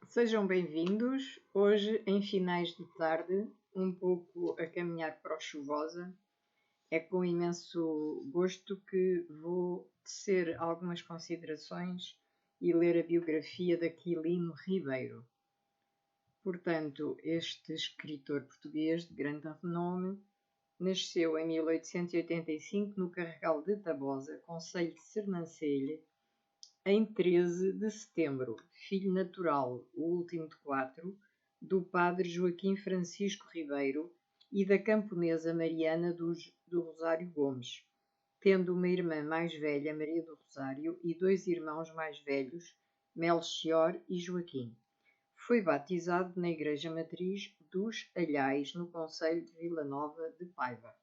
Sejam bem-vindos. Hoje, em finais de tarde, um pouco a caminhar para o chuvosa, é com imenso gosto que vou tecer algumas considerações e ler a biografia de Aquilino Ribeiro. Portanto, este escritor português de grande renome nasceu em 1885 no Carregal de Tabosa, concelho de Sernancelho, em 13 de setembro, filho natural, o último de 4, do padre Joaquim Francisco Ribeiro e da camponesa Mariana do Rosário Gomes, tendo uma irmã mais velha, Maria do Rosário, e dois irmãos mais velhos, Melchior e Joaquim. Foi batizado na Igreja Matriz dos Alhais, no concelho de Vila Nova de Paiva.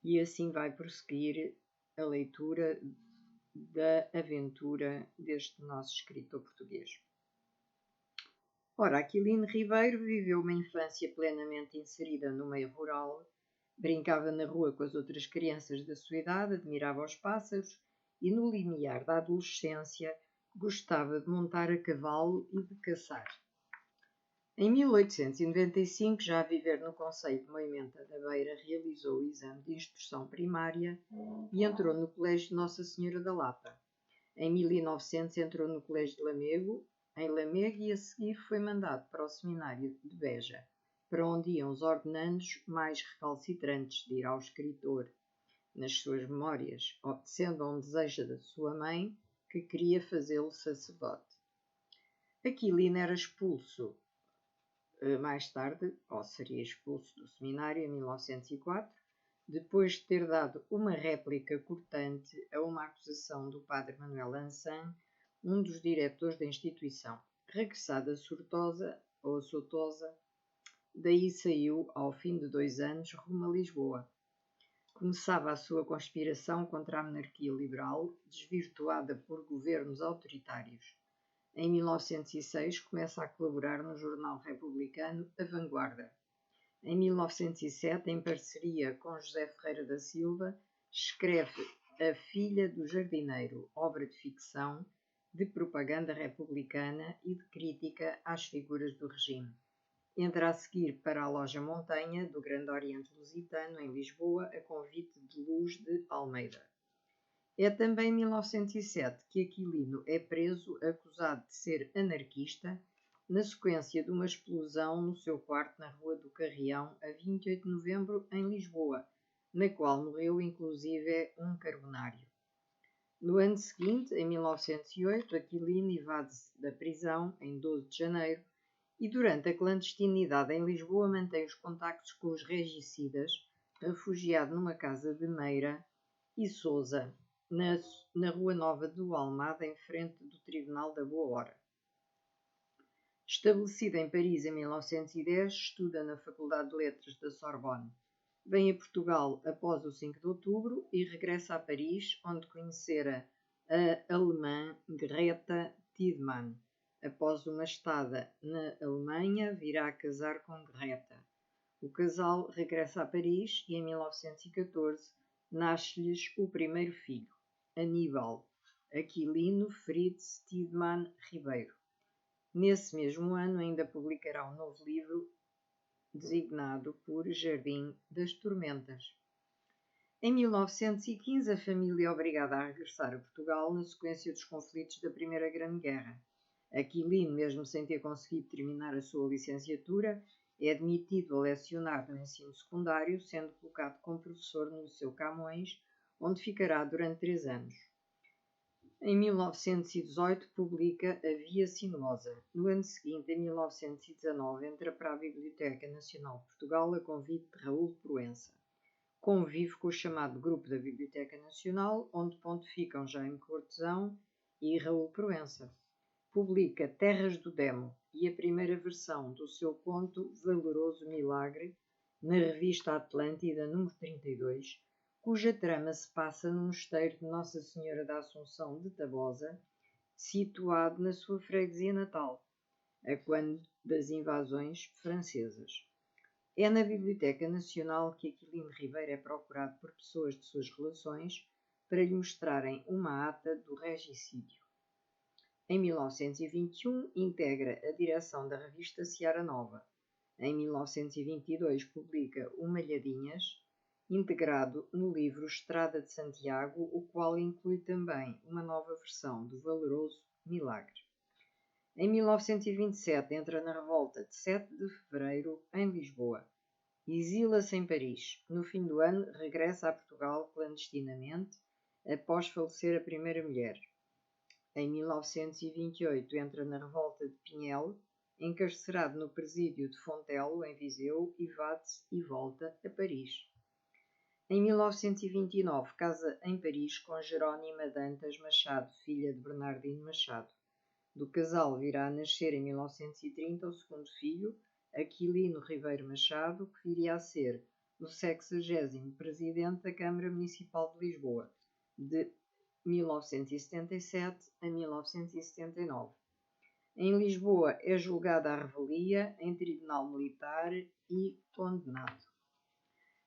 E assim vai prosseguir a leitura da aventura deste nosso escritor português. Ora, Aquilino Ribeiro viveu uma infância plenamente inserida no meio rural, brincava na rua com as outras crianças da sua idade, admirava os pássaros e, no limiar da adolescência, gostava de montar a cavalo e de caçar. Em 1895, já a viver no concelho de Moimenta da Beira, realizou o exame de instrução primária e entrou no Colégio de Nossa Senhora da Lapa. Em 1900 entrou no Colégio de Lamego, em Lamego, e a seguir foi mandado para o Seminário de Beja, para onde iam os ordenandos mais recalcitrantes de ir ao escritor, nas suas memórias, obedecendo a um desejo da sua mãe, que queria fazê-lo sacerdote. Aquilino era expulso mais tarde, ou seria expulso do seminário em 1904, depois de ter dado uma réplica cortante a uma acusação do padre Manuel Ansan, um dos diretores da instituição. Regressada Sortosa, ou Sotosa, daí saiu, ao fim de 2 anos, rumo a Lisboa. Começava a sua conspiração contra a monarquia liberal, desvirtuada por governos autoritários. Em 1906, começa a colaborar no jornal republicano A Vanguarda. Em 1907, em parceria com José Ferreira da Silva, escreve A Filha do Jardineiro, obra de ficção, de propaganda republicana e de crítica às figuras do regime. Entra a seguir para a Loja Montanha, do Grande Oriente Lusitano, em Lisboa, a convite de Luz de Almeida. É também em 1907 que Aquilino é preso, acusado de ser anarquista, na sequência de uma explosão no seu quarto na Rua do Carrião, a 28 de novembro, em Lisboa, na qual morreu inclusive um carbonário. No ano seguinte, em 1908, Aquilino evade-se da prisão, em 12 de janeiro, e durante a clandestinidade em Lisboa mantém os contactos com os regicidas, refugiado numa casa de Meira e Sousa, na Rua Nova do Almada, em frente do Tribunal da Boa Hora. Estabelecida em Paris em 1910, estuda na Faculdade de Letras da Sorbonne. Vem a Portugal após o 5 de outubro e regressa a Paris, onde conhecera a alemã Greta Tiedemann. Após uma estada na Alemanha, virá a casar com Greta. O casal regressa a Paris e, em 1914, nasce-lhes o primeiro filho, Aníbal Aquilino Fritz Tiedemann Ribeiro. Nesse mesmo ano ainda publicará um novo livro designado por Jardim das Tormentas. Em 1915, a família é obrigada a regressar a Portugal na sequência dos conflitos da Primeira Grande Guerra. Aquilino, mesmo sem ter conseguido terminar a sua licenciatura, é admitido a lecionar no ensino secundário, sendo colocado como professor no Liceu Camões, onde ficará durante 3 anos. Em 1918, publica A Via Sinuosa. No ano seguinte, em 1919, entra para a Biblioteca Nacional de Portugal a convite de Raul Proença. Convive com o chamado Grupo da Biblioteca Nacional, onde pontificam Jaime Cortesão e Raul Proença. Publica Terras do Demo e a primeira versão do seu conto Valoroso Milagre na revista Atlântida, número 32, cuja trama se passa no mosteiro de Nossa Senhora da Assunção de Tabosa, situado na sua freguesia natal, a quando das invasões francesas. É na Biblioteca Nacional que Aquilino Ribeiro é procurado por pessoas de suas relações para lhe mostrarem uma ata do regicídio. Em 1921, integra a direção da revista Seara Nova. Em 1922, publica o Malhadinhas, integrado no livro Estrada de Santiago, o qual inclui também uma nova versão do valoroso Milagre. Em 1927, entra na revolta de 7 de fevereiro, em Lisboa. Exila-se em Paris. No fim do ano, regressa a Portugal clandestinamente, após falecer a primeira mulher. Em 1928, entra na revolta de Pinhel, encarcerado no presídio de Fontelo, em Viseu, evade-se e volta a Paris. Em 1929, casa em Paris com Jerónima Dantas Machado, filha de Bernardino Machado. Do casal virá a nascer em 1930 o segundo filho, Aquilino Ribeiro Machado, que viria a ser o 60º presidente da Câmara Municipal de Lisboa, de 1977 a 1979. Em Lisboa é julgado à revelia em tribunal militar e condenado.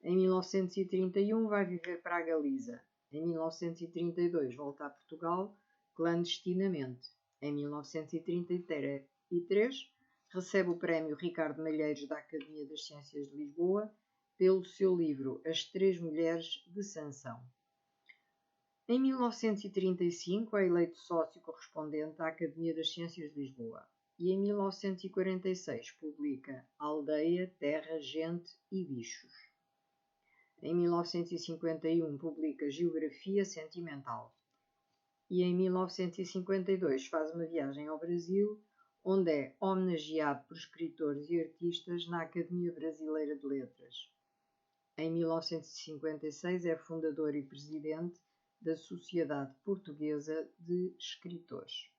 Em 1931 vai viver para a Galiza. Em 1932 volta a Portugal clandestinamente. Em 1933 recebe o prémio Ricardo Malheiros da Academia das Ciências de Lisboa pelo seu livro As Três Mulheres de Sansão. Em 1935 é eleito sócio correspondente à Academia das Ciências de Lisboa e em 1946 publica Aldeia, Terra, Gente e Bichos. Em 1951 publica Geografia Sentimental e em 1952 faz uma viagem ao Brasil, onde é homenageado por escritores e artistas na Academia Brasileira de Letras. Em 1956 é fundador e presidente da Sociedade Portuguesa de Escritores.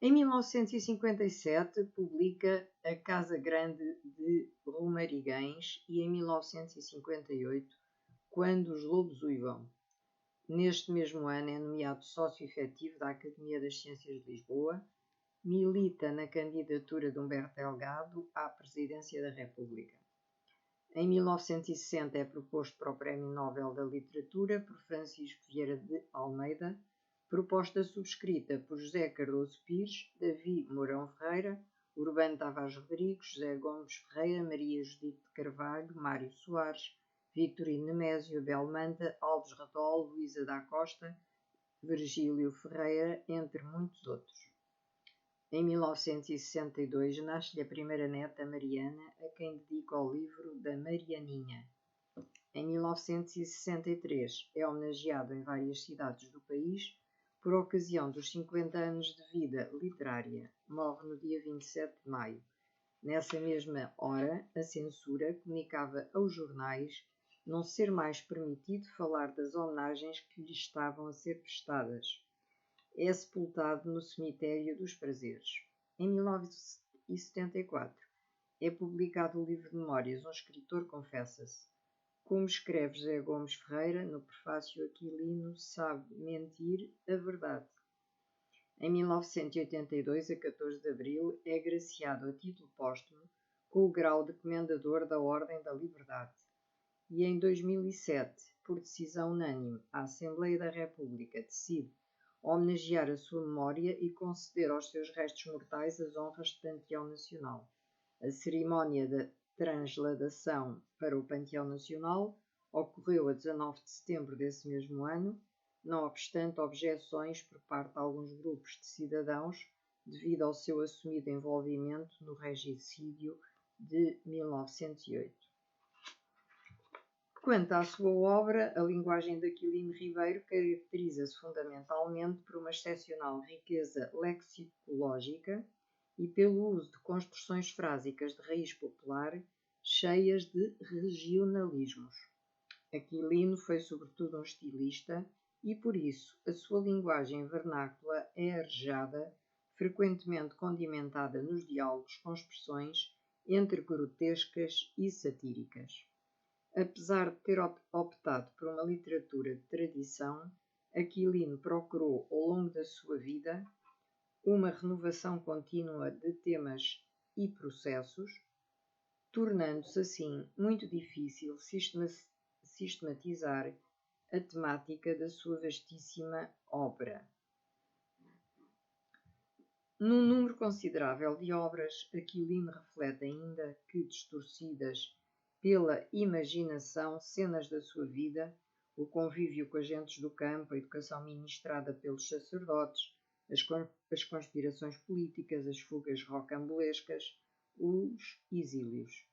Em 1957 publica A Casa Grande de Romariguens e em 1958 Quando os Lobos Uivam. Neste mesmo ano é nomeado sócio efetivo da Academia das Ciências de Lisboa, milita na candidatura de Humberto Delgado à presidência da República. Em 1960 é proposto para o Prémio Nobel da Literatura por Francisco Vieira de Almeida, proposta subscrita por José Cardoso Pires, Davi Mourão Ferreira, Urbano Tavares Rodrigues, José Gomes Ferreira, Maria Judite de Carvalho, Mário Soares, Vitorino Nemésio, Abel Manta, Alves Radol, Luísa da Costa, Virgílio Ferreira, entre muitos outros. Em 1962 nasce-lhe a primeira neta, Mariana, a quem dedica o livro da Marianinha. Em 1963 é homenageado em várias cidades do país por ocasião dos 50 anos de vida literária. Morre no dia 27 de maio. Nessa mesma hora, a censura comunicava aos jornais não ser mais permitido falar das homenagens que lhe estavam a ser prestadas. É sepultado no Cemitério dos Prazeres. Em 1974 é publicado o livro de memórias Um Escritor Confessa-se. Como escreve José Gomes Ferreira, no prefácio Aquilino sabe mentir a verdade. Em 1982, a 14 de abril, é agraciado a título póstumo com o grau de Comendador da Ordem da Liberdade. E em 2007, por decisão unânime, a Assembleia da República decide homenagear a sua memória e conceder aos seus restos mortais as honras de Panteão Nacional. A cerimónia de transladação para o Panteão Nacional ocorreu a 19 de setembro desse mesmo ano, não obstante objeções por parte de alguns grupos de cidadãos devido ao seu assumido envolvimento no regicídio de 1908. Quanto à sua obra, a linguagem de Aquilino Ribeiro caracteriza-se fundamentalmente por uma excepcional riqueza lexicológica e pelo uso de construções frásicas de raiz popular cheias de regionalismos. Aquilino foi sobretudo um estilista e, por isso, a sua linguagem vernácula é arejada, frequentemente condimentada nos diálogos com expressões entre grotescas e satíricas. Apesar de ter optado por uma literatura de tradição, Aquilino procurou, ao longo da sua vida, uma renovação contínua de temas e processos, tornando-se assim muito difícil sistematizar a temática da sua vastíssima obra. Num número considerável de obras, Aquilino reflete ainda que, distorcidas pela imaginação, cenas da sua vida, o convívio com as gentes do campo, a educação ministrada pelos sacerdotes, as conspirações políticas, as fugas rocambolescas, os exílios.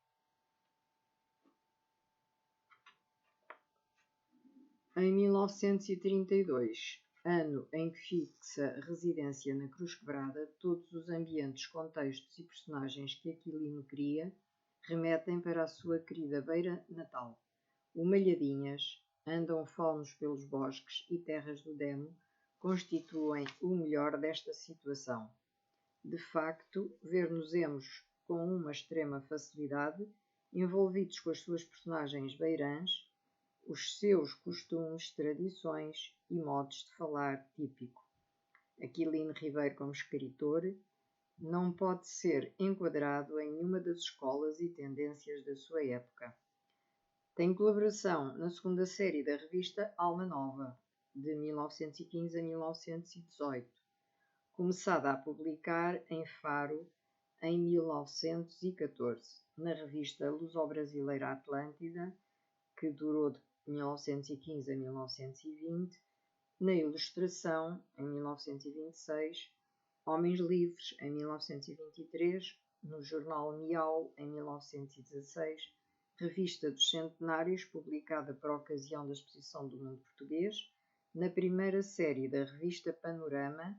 Em 1932, ano em que fixa residência na Cruz Quebrada, todos os ambientes, contextos e personagens que Aquilino cria remetem para a sua querida beira natal. O Malhadinhas, andam faunos pelos bosques e terras do Demo, constituem o melhor desta situação. De facto, ver-nos-emos com uma extrema facilidade, envolvidos com as suas personagens beirãs, os seus costumes, tradições e modos de falar típico. Aquilino Ribeiro, como escritor, não pode ser enquadrado em nenhuma das escolas e tendências da sua época. Tem colaboração na segunda série da revista Alma Nova, de 1915 a 1918, começada a publicar em Faro em 1914, na revista Luso-Brasileira Atlântida, que durou de 1915 a 1920, na Ilustração, em 1926, Homens Livres, em 1923, no jornal Miau, em 1916, Revista dos Centenários, publicada por ocasião da Exposição do Mundo Português, na primeira série da revista Panorama,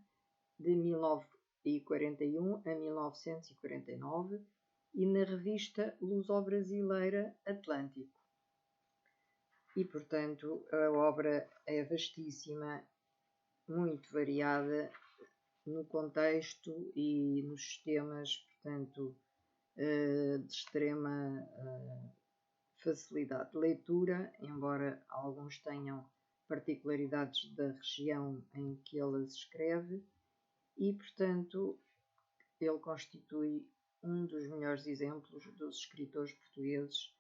de 1941 a 1949, e na revista Luso-Brasileira Atlântico. E, portanto, a obra é vastíssima, muito variada no contexto e nos sistemas, portanto, de extrema facilidade de leitura, embora alguns tenham particularidades da região em que ele as escreve, e, portanto, ele constitui um dos melhores exemplos dos escritores portugueses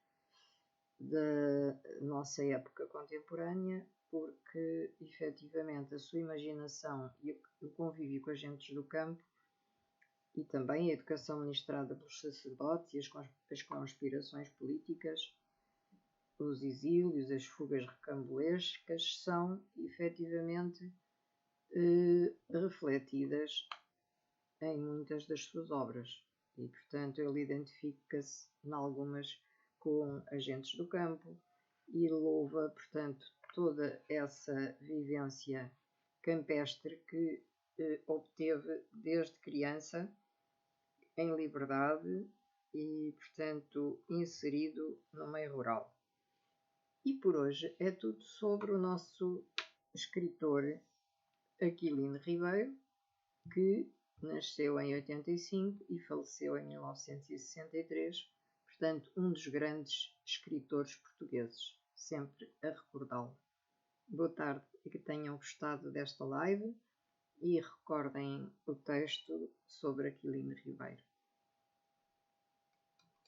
da nossa época contemporânea, porque efetivamente a sua imaginação e o convívio com as gentes do campo e também a educação ministrada pelos sacerdotes e as conspirações políticas, os exílios, as fugas recambolescas, são efetivamente refletidas em muitas das suas obras. E, portanto, ele identifica-se em algumas com agentes do campo e louva, portanto, toda essa vivência campestre que obteve desde criança em liberdade e, portanto, inserido no meio rural. E por hoje é tudo sobre o nosso escritor Aquilino Ribeiro, que nasceu em 85 e faleceu em 1963, portanto, um dos grandes escritores portugueses, sempre a recordá-lo. Boa tarde e que tenham gostado desta live e recordem o texto sobre Aquilino Ribeiro.